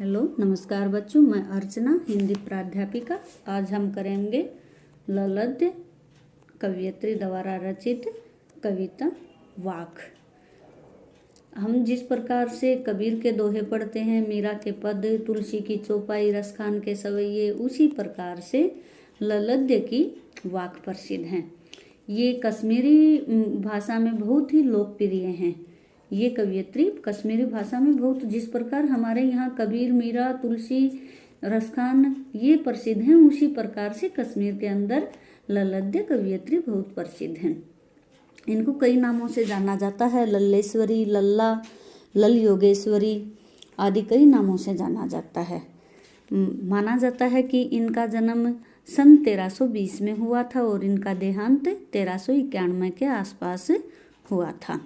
Hello नमस्कार बच्चों, मैं अर्चना हिंदी प्राध्यापिका। आज हम करेंगे ललद्य कवयित्री द्वारा रचित कविता वाक। हम जिस प्रकार से कबीर के दोहे पढ़ते हैं, मीरा के पद, तुलसी की चौपाई, रसखान के सवैये, उसी प्रकार से ललद्य की वाक प्रसिद्ध हैं। ये कश्मीरी भाषा में बहुत ही लोकप्रिय हैं। ये कवयित्री कश्मीरी भाषा में बहुत, जिस प्रकार हमारे यहाँ कबीर, मीरा, तुलसी, रसखान ये प्रसिद्ध हैं, उसी प्रकार से कश्मीर के अंदर ललद्य कवयित्री बहुत प्रसिद्ध हैं। इनको कई नामों से जाना जाता है। लल्लेश्वरी, लल्ला, लल योगेश्वरी आदि कई नामों से जाना जाता है। माना जाता है कि इनका जन्म सन 1320 में हुआ था और इनका देहांत 1391 के आसपास हुआ था।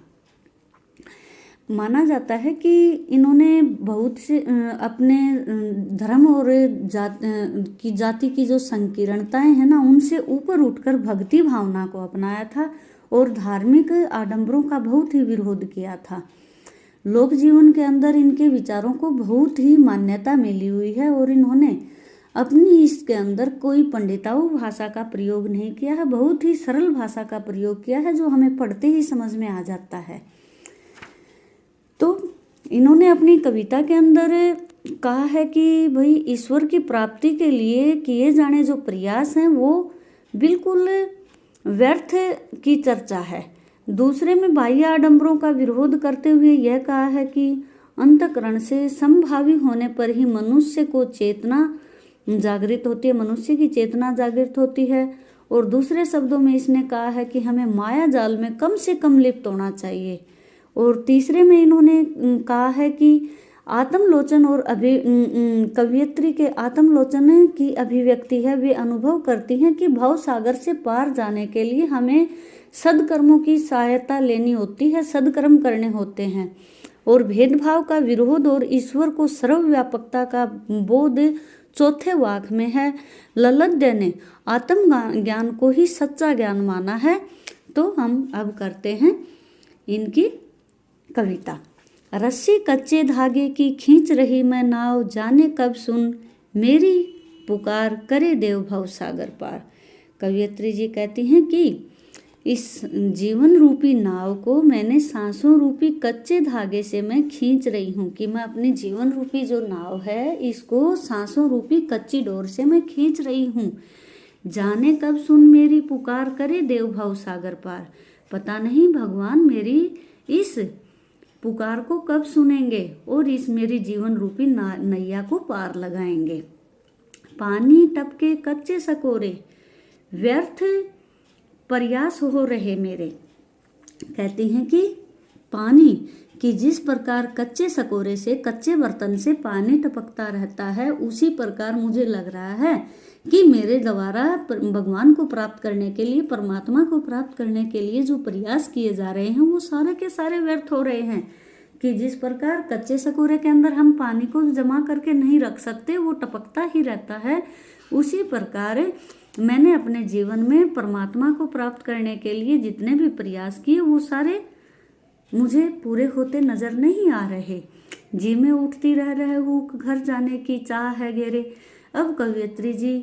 माना जाता है कि इन्होंने बहुत से अपने धर्म और जाति की जो संकीर्णताएं हैं ना, उनसे ऊपर उठकर भक्ति भावना को अपनाया था और धार्मिक आडंबरों का बहुत ही विरोध किया था। लोक जीवन के अंदर इनके विचारों को बहुत ही मान्यता मिली हुई है और इन्होंने अपनी इसके अंदर कोई पंडिताऊ भाषा का प्रयोग नहीं किया है। बहुत ही सरल भाषा का प्रयोग किया है जो हमें पढ़ते ही समझ में आ जाता है। तो इन्होंने अपनी कविता के अंदर कहा है कि भाई ईश्वर की प्राप्ति के लिए किए जाने जो प्रयास हैं वो बिल्कुल व्यर्थ की चर्चा है। दूसरे में बाह्य आडंबरों का विरोध करते हुए यह कहा है कि अंतःकरण से समभावी होने पर ही मनुष्य को चेतना जागृत होती है, मनुष्य की चेतना जागृत होती है। और दूसरे शब्दों में इसने कहा है कि हमें माया जाल में कम से कम लिप्त होना चाहिए। और तीसरे में इन्होंने कहा है कि आत्मलोचन और कवयित्री के आत्मलोचन की अभिव्यक्ति है। वे अनुभव करती हैं कि भव सागर से पार जाने के लिए हमें सदकर्मों की सहायता लेनी होती है, सदकर्म करने होते हैं। और भेदभाव का विरोध और ईश्वर को सर्वव्यापकता का बोध चौथे वाक में है। ललद्य ने आत्म ज्ञान को ही सच्चा ज्ञान माना है। तो हम अब करते हैं इनकी कविता। रस्सी कच्चे धागे की खींच रही मैं नाव, जाने कब सुन मेरी पुकार, करे देव भव सागर पार। कवयित्री जी कहती हैं कि इस जीवन रूपी नाव को मैंने सांसों रूपी कच्चे धागे से मैं खींच रही हूँ, कि मैं अपनी जीवन रूपी जो नाव है इसको सांसों रूपी कच्ची डोर से मैं खींच रही हूँ। जाने कब सुन मेरी पुकार, करे देव भव सागर पार। पता नहीं भगवान मेरी इस पुकार को कब सुनेंगे और इस मेरी जीवन रूपी नैया को पार लगाएंगे। पानी टपके कच्चे सकोरे, व्यर्थ प्रयास हो रहे मेरे। कहती हैं कि पानी कि जिस प्रकार कच्चे सकोरे से, कच्चे बर्तन से पानी टपकता रहता है, उसी प्रकार मुझे लग रहा है कि मेरे द्वारा भगवान को प्राप्त करने के लिए, परमात्मा को प्राप्त करने के लिए जो प्रयास किए जा रहे हैं वो सारे के सारे व्यर्थ हो रहे हैं। कि जिस प्रकार कच्चे सकोरे के अंदर हम पानी को जमा करके नहीं रख सकते, वो टपकता ही रहता है, उसी प्रकार मैंने अपने जीवन में परमात्मा को प्राप्त करने के लिए जितने भी प्रयास किए वो सारे मुझे पूरे होते नजर नहीं आ रहे। जी में उठती रह रहे हूँ, घर जाने की चाह है घेरे। अब कवयित्री जी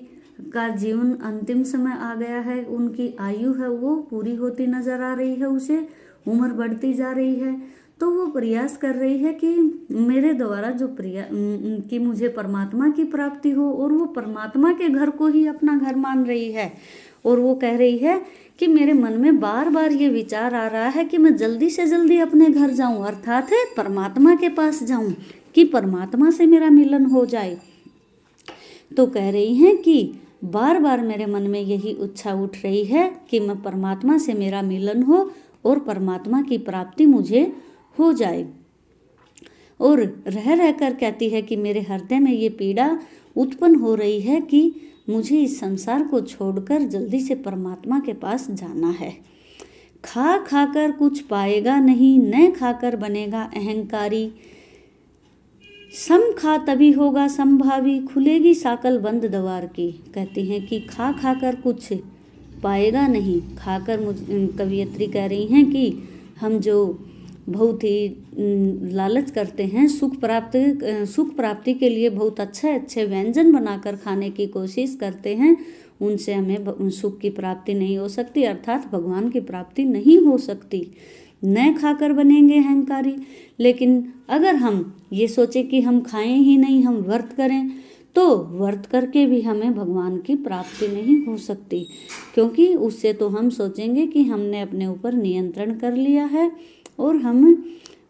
का जीवन अंतिम समय आ गया है, उनकी आयु है वो पूरी होती नजर आ रही है, उसे उम्र बढ़ती जा रही है। तो वो प्रयास कर रही है कि मेरे द्वारा जो कि मुझे परमात्मा की प्राप्ति हो, और वो परमात्मा के घर को ही अपना घर मान रही है। और वो कह रही है कि मेरे मन में बार बार ये विचार आ रहा है कि मैं जल्दी से जल्दी अपने घर जाऊं, अर्थात है परमात्मा के पास जाऊं, कि परमात्मा से मेरा मिलन हो जाए। तो कह रही हैं कि बार बार मेरे मन में यही इच्छा उठ रही है कि मैं परमात्मा से मेरा मिलन हो और परमात्मा की प्राप्ति मुझे हो जाए। और रह रहकर कहती है कि मेरे हृदय में ये पीड़ा उत्पन्न हो रही है कि मुझे इस संसार को छोड़कर जल्दी से परमात्मा के पास जाना है। खा खाकर कुछ पाएगा नहीं, न खाकर बनेगा अहंकारी। सम खा तभी होगा संभावी, खुलेगी साकल बंद द्वार की। कहती हैं कि खा खाकर कुछ पाएगा नहीं, खाकर कवयित्री कह रही हैं कि हम जो बहुत ही लालच करते हैं, सुख प्राप्ति के लिए बहुत अच्छे अच्छे व्यंजन बनाकर खाने की कोशिश करते हैं, उनसे हमें सुख की प्राप्ति नहीं हो सकती, अर्थात भगवान की प्राप्ति नहीं हो सकती। न खाकर बनेंगे अहंकारी। लेकिन अगर हम ये सोचें कि हम खाएं ही नहीं, हम व्रत करें, तो व्रत करके भी हमें भगवान की प्राप्ति नहीं हो सकती, क्योंकि उससे तो हम सोचेंगे कि हमने अपने ऊपर नियंत्रण कर लिया है और हम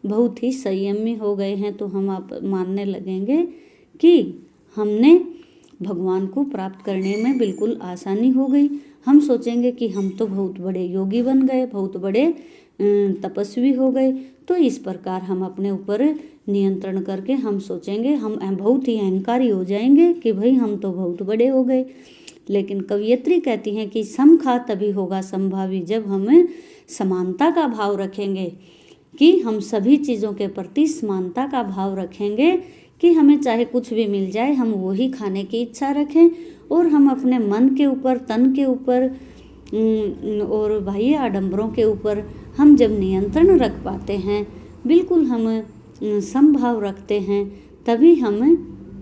बहुत ही संयमी हो गए हैं, तो हम आप मानने लगेंगे कि हमने भगवान को प्राप्त करने में बिल्कुल आसानी हो गई। हम सोचेंगे कि हम तो बहुत बड़े योगी बन गए, बहुत बड़े तपस्वी हो गए। तो इस प्रकार हम अपने ऊपर नियंत्रण करके हम सोचेंगे, हम बहुत ही अहंकारी हो जाएंगे कि भाई हम तो बहुत बड़े हो गए। लेकिन कवयित्री कहती हैं कि समखा तभी होगा संभावी, जब हम समानता का भाव रखेंगे, कि हम सभी चीज़ों के प्रति समानता का भाव रखेंगे, कि हमें चाहे कुछ भी मिल जाए हम वही खाने की इच्छा रखें, और हम अपने मन के ऊपर, तन के ऊपर और बाह्य आडंबरों के ऊपर हम जब नियंत्रण रख पाते हैं, बिल्कुल हम समभाव रखते हैं, तभी हम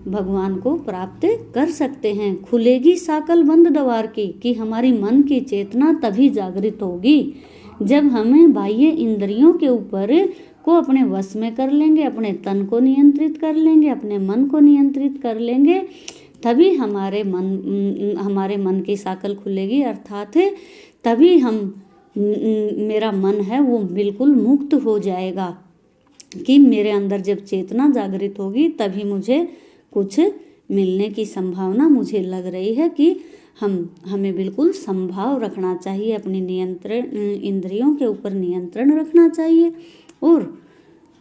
भगवान को प्राप्त कर सकते हैं। खुलेगी साकल बंद द्वार की, कि हमारी मन की चेतना तभी जागृत होगी जब हमें बाह्य इंद्रियों के ऊपर को अपने वश में कर लेंगे, अपने तन को नियंत्रित कर लेंगे, अपने मन को नियंत्रित कर लेंगे, तभी हमारे मन की साकल खुलेगी, अर्थात तभी मेरा मन है वो बिल्कुल मुक्त हो जाएगा, कि मेरे अंदर जब चेतना जागृत होगी तभी मुझे कुछ मिलने की संभावना मुझे लग रही है, कि हमें बिल्कुल संभाव रखना चाहिए, अपनी इंद्रियों के ऊपर नियंत्रण रखना चाहिए, और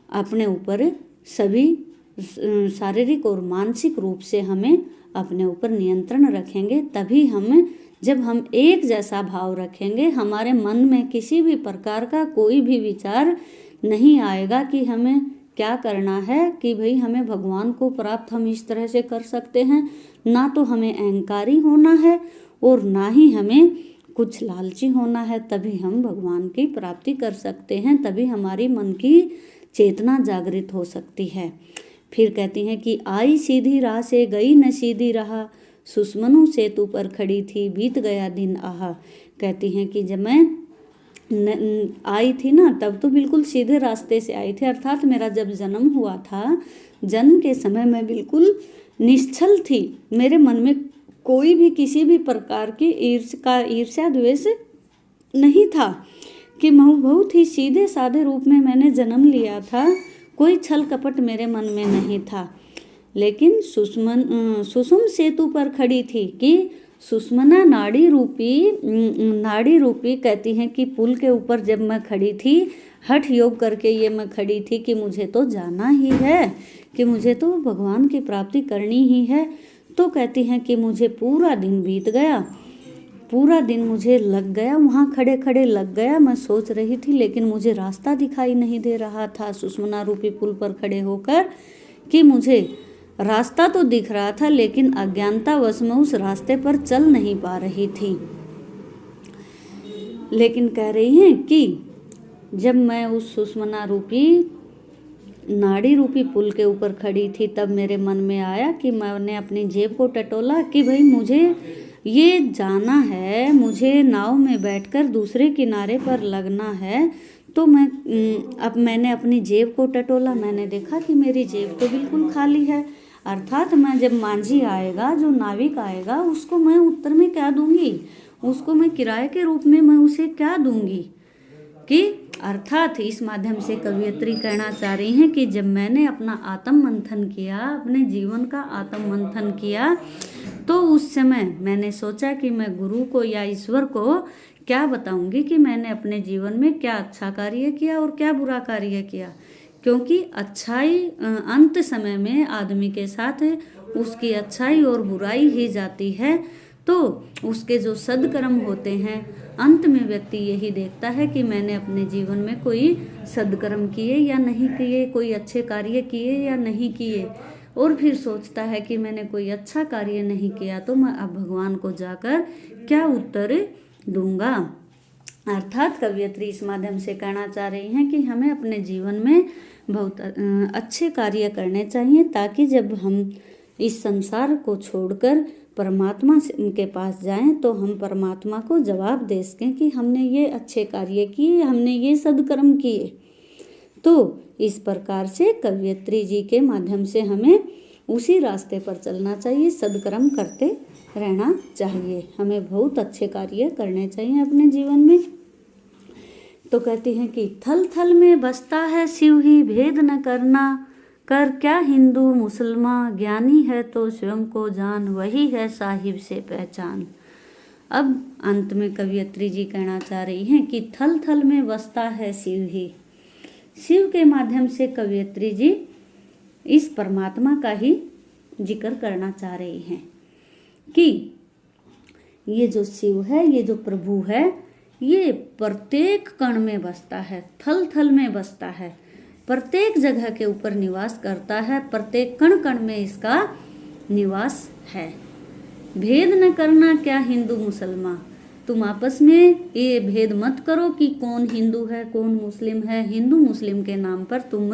अपने ऊपर सभी शारीरिक और मानसिक रूप से हमें अपने ऊपर नियंत्रण रखेंगे, तभी जब हम एक जैसा भाव रखेंगे, हमारे मन में किसी भी प्रकार का कोई भी विचार नहीं आएगा कि हमें क्या करना है, कि भाई हमें भगवान को प्राप्त हम इस तरह से कर सकते हैं। ना तो हमें अहंकारी होना है और ना ही हमें कुछ लालची होना है, तभी हम भगवान की प्राप्ति कर सकते हैं, तभी हमारी मन की चेतना जागृत हो सकती है। फिर कहती हैं कि आई सीधी राह से गई न सीधी राह, सुषमनु सेतु पर खड़ी थी बीत गया दिन आहा। कहती हैं कि जब मैं आई थी ना, तब तो बिल्कुल सीधे रास्ते से आई थी, अर्थात मेरा जब जन्म हुआ था, जन्म के समय मैं बिल्कुल निश्चल थी, मेरे मन में कोई भी किसी भी प्रकार की ईर्ष्या द्वेष नहीं था, कि मैं बहुत ही सीधे साधे रूप में मैंने जन्म लिया था, कोई छल कपट मेरे मन में नहीं था। लेकिन सुषुम सेतु पर खड़ी थी, कि सुषमना नाड़ी रूपी कहती हैं कि पुल के ऊपर जब मैं खड़ी थी, हठ योग करके ये मैं खड़ी थी कि मुझे तो जाना ही है, कि मुझे तो भगवान की प्राप्ति करनी ही है। तो कहती हैं कि मुझे पूरा दिन बीत गया, पूरा दिन मुझे लग गया, वहाँ खड़े खड़े लग गया। मैं सोच रही थी लेकिन मुझे रास्ता दिखाई नहीं दे रहा था, सुषमना रूपी पुल पर खड़े होकर, कि मुझे रास्ता तो दिख रहा था लेकिन अज्ञानतावश में उस रास्ते पर चल नहीं पा रही थी। लेकिन कह रही हैं कि जब मैं उस सुषमना रूपी नाड़ी रूपी पुल के ऊपर खड़ी थी, तब मेरे मन में आया कि मैंने अपनी जेब को टटोला कि भाई मुझे ये जाना है, मुझे नाव में बैठकर दूसरे किनारे पर लगना है। तो मैंने अपनी जेब को टटोला, मैंने देखा कि मेरी जेब तो बिल्कुल खाली है, अर्थात मैं जब मांझी आएगा, जो नाविक आएगा, उसको मैं उत्तर में क्या दूंगी, उसको मैं किराए के रूप में मैं उसे क्या दूंगी, कि अर्थात इस माध्यम से कवयित्री कहना चाह रही हैं कि जब मैंने अपना आत्म मंथन किया, अपने जीवन का आत्म मंथन किया, तो उस समय मैंने सोचा कि मैं गुरु को या ईश्वर को क्या बताऊंगी कि मैंने अपने जीवन में क्या अच्छा कार्य किया और क्या बुरा कार्य किया, क्योंकि अच्छाई अंत समय में आदमी के साथ उसकी अच्छाई और बुराई ही जाती है। तो उसके जो सद्कर्म होते हैं, अंत में व्यक्ति यही देखता है कि मैंने अपने जीवन में कोई सद्कर्म किए या नहीं किए, कोई अच्छे कार्य किए या नहीं किए, और फिर सोचता है कि मैंने कोई अच्छा कार्य नहीं किया तो मैं अब भगवान को जाकर क्या उत्तर दूंगा। अर्थात कवयित्री इस माध्यम से कहना चाह रही हैं कि हमें अपने जीवन में बहुत अच्छे कार्य करने चाहिए, ताकि जब हम इस संसार को छोड़कर परमात्मा के पास जाएं तो हम परमात्मा को जवाब दे सकें कि हमने ये अच्छे कार्य किए, हमने ये सद्कर्म किए। तो इस प्रकार से कवयित्री जी के माध्यम से हमें उसी रास्ते पर चलना चाहिए, सद्कर्म करते रहना चाहिए, हमें बहुत अच्छे कार्य करने चाहिए अपने जीवन में। तो कहती हैं कि थल थल में बसता है शिव ही, भेद न करना कर क्या हिंदू मुसलमान, ज्ञानी है तो स्वयं को जान, वही है साहिब से पहचान। अब अंत में कवयित्री जी कहना चाह रही हैं कि थल थल में बसता है शिव ही। शिव के माध्यम से कवयित्री जी इस परमात्मा का ही जिक्र करना चाह रही हैं कि ये जो शिव है, ये जो प्रभु है, ये प्रत्येक कण में बसता है, थल थल में बसता है, प्रत्येक जगह के ऊपर निवास करता है, प्रत्येक कण कण में इसका निवास है। भेद न करना क्या हिंदू मुसलमान, तुम आपस में ये भेद मत करो कि कौन हिंदू है कौन मुस्लिम है। हिंदू मुस्लिम के नाम पर तुम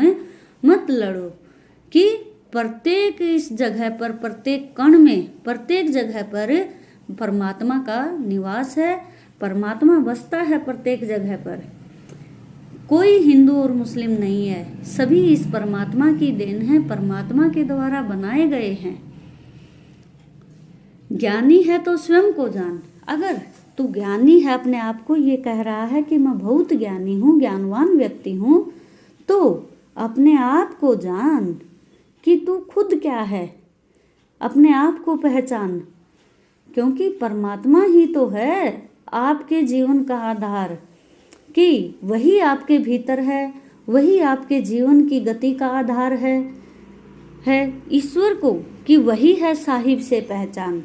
मत लड़ो कि प्रत्येक इस जगह पर, प्रत्येक कण में, प्रत्येक जगह पर परमात्मा का निवास है, परमात्मा बसता है प्रत्येक जगह पर। कोई हिंदू और मुस्लिम नहीं है, सभी इस परमात्मा की देन है, परमात्मा के द्वारा बनाए गए हैं। ज्ञानी है तो स्वयं को जान, अगर तू ज्ञानी है, अपने आप को ये कह रहा है कि मैं बहुत ज्ञानी हूँ, ज्ञानवान व्यक्ति हूँ, तो अपने आप को जान कि तू खुद क्या है, अपने आप को पहचान, क्योंकि परमात्मा ही तो है आपके जीवन का आधार, कि वही आपके भीतर है, वही आपके जीवन की गति का आधार है ईश्वर को, कि वही है साहिब से पहचान,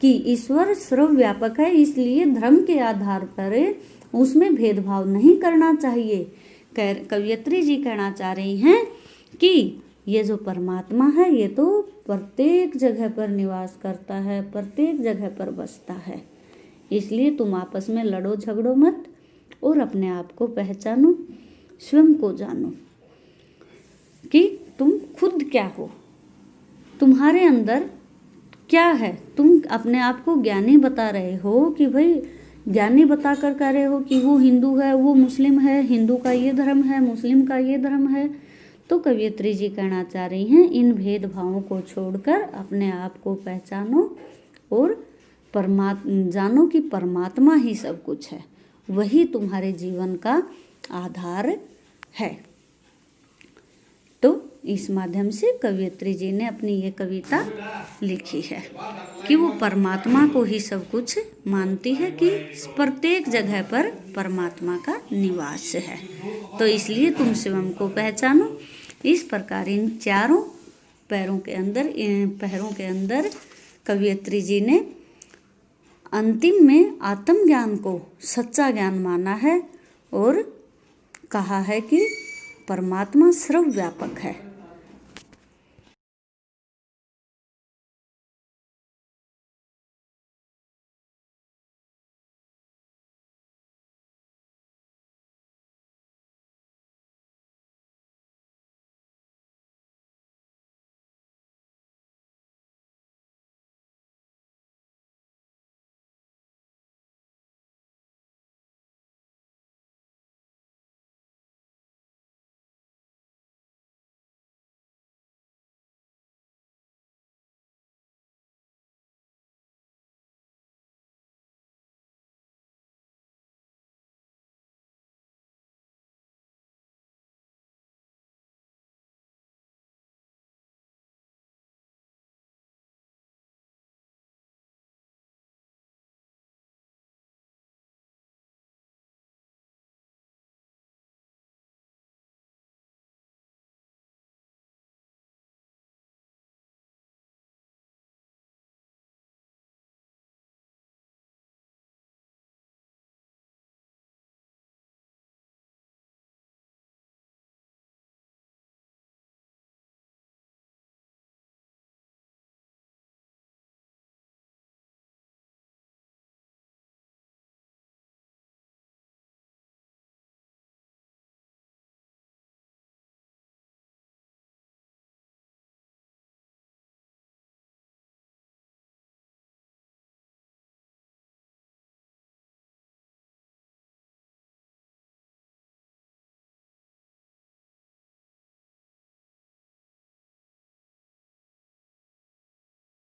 कि ईश्वर सर्वव्यापक है, इसलिए धर्म के आधार पर उसमें भेदभाव नहीं करना चाहिए। कवयित्री जी कहना चाह रही हैं कि ये जो परमात्मा है ये तो प्रत्येक जगह पर निवास करता है, प्रत्येक जगह पर बसता है, इसलिए तुम आपस में लड़ो झगड़ो मत और अपने आप को पहचानो, स्वयं को जानो कि तुम खुद क्या हो, तुम्हारे अंदर क्या है। तुम अपने आप को ज्ञानी बता रहे हो कि भाई ज्ञानी बता कर कह रहे हो कि वो हिंदू है वो मुस्लिम है, हिंदू का ये धर्म है मुस्लिम का ये धर्म है। तो कवयित्री जी कहना चाह रही हैं इन भेदभावों को छोड़कर अपने आप को पहचानो और जानो कि परमात्मा ही सब कुछ है, वही तुम्हारे जीवन का आधार है। तो इस माध्यम से कवयित्री जी ने अपनी ये कविता लिखी है कि वो परमात्मा को ही सब कुछ मानती है, कि प्रत्येक जगह पर परमात्मा का निवास है, तो इसलिए तुम स्वयं को पहचानो। इस प्रकार इन चारों पैरों के अंदर कवयित्री जी ने अंतिम में आत्मज्ञान को सच्चा ज्ञान माना है और कहा है कि परमात्मा सर्वव्यापक है।